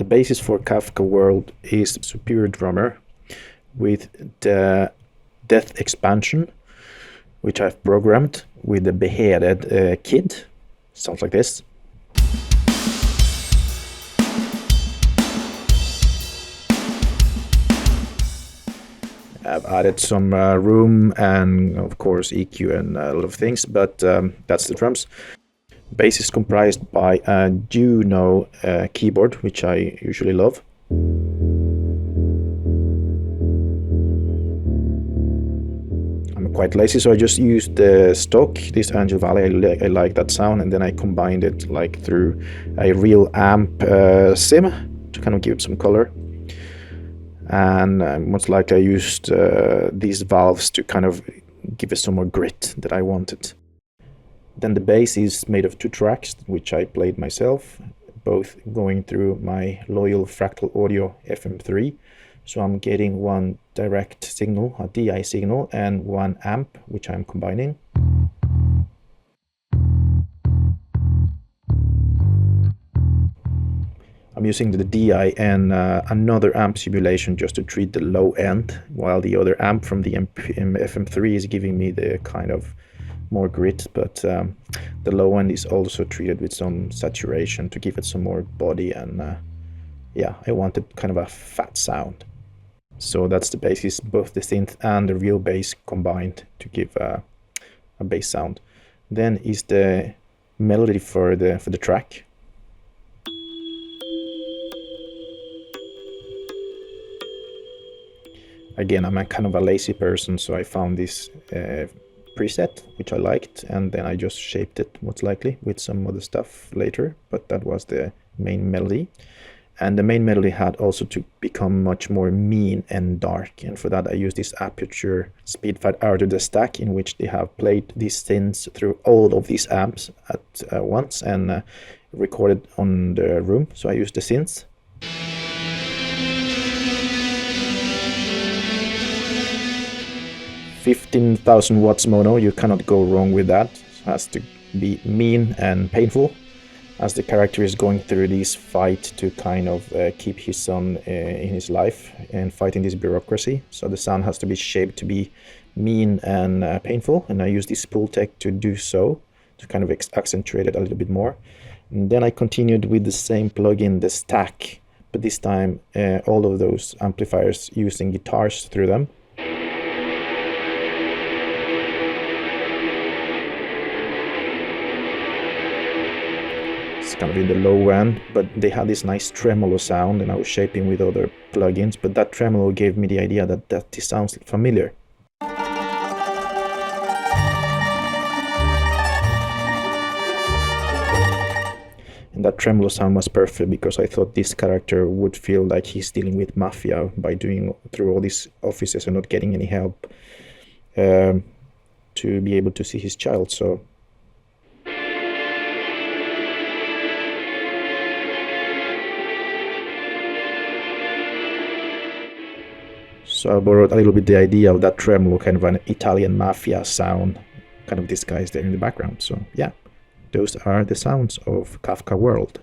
basis for Kafka World is Superior Drummer with the Death expansion, which I've programmed with the beheaded kid. Sounds like this. I've added some room and of course EQ and a lot of things, but that's the drums. Bass is comprised by a Juno keyboard, which I usually love. I'm quite lazy, so I just used the stock, this Angel Valley. I like that sound, and then I combined it like through a real amp sim to kind of give it some color. And most likely I used these valves to kind of give it some more grit that I wanted. Then the bass is made of 2 tracks, which I played myself, both going through my loyal Fractal Audio FM3. So I'm getting one direct signal, a DI signal, and one amp, which I'm combining. I'm using the DI and another amp simulation just to treat the low end, while the other amp from the FM3 is giving me the kind of more grit, but the low end is also treated with some saturation to give it some more body, and yeah, I wanted kind of a fat sound. So that's the basis, both the synth and the real bass combined to give a bass sound. Then is the melody for the track. Again, I'm a kind of a lazy person, so I found this preset, which I liked, and then I just shaped it, most likely, with some other stuff later, but that was the main melody. And the main melody had also to become much more mean and dark, and for that I used this Aperture Speedfight out of the stack, in which they have played these synths through all of these amps at once and recorded on the room, so I used the synths. 15,000 watts mono, you cannot go wrong with that. It has to be mean and painful, as the character is going through this fight to kind of keep his son in his life and fighting this bureaucracy. So the sound has to be shaped to be mean and painful, and I use this spool tech to do so, to kind of accentuate it a little bit more. And then I continued with the same plugin, the stack, but this time all of those amplifiers using guitars through them. It's kind of in the low end, but they had this nice tremolo sound, and I was shaping with other plugins, but that tremolo gave me the idea that this sounds familiar. And that tremolo sound was perfect, because I thought this character would feel like he's dealing with mafia by doing through all these offices and not getting any help to be able to see his child. So I borrowed a little bit the idea of that tremolo, kind of an Italian mafia sound, kind of disguised there in the background. So yeah, those are the sounds of Kafka World.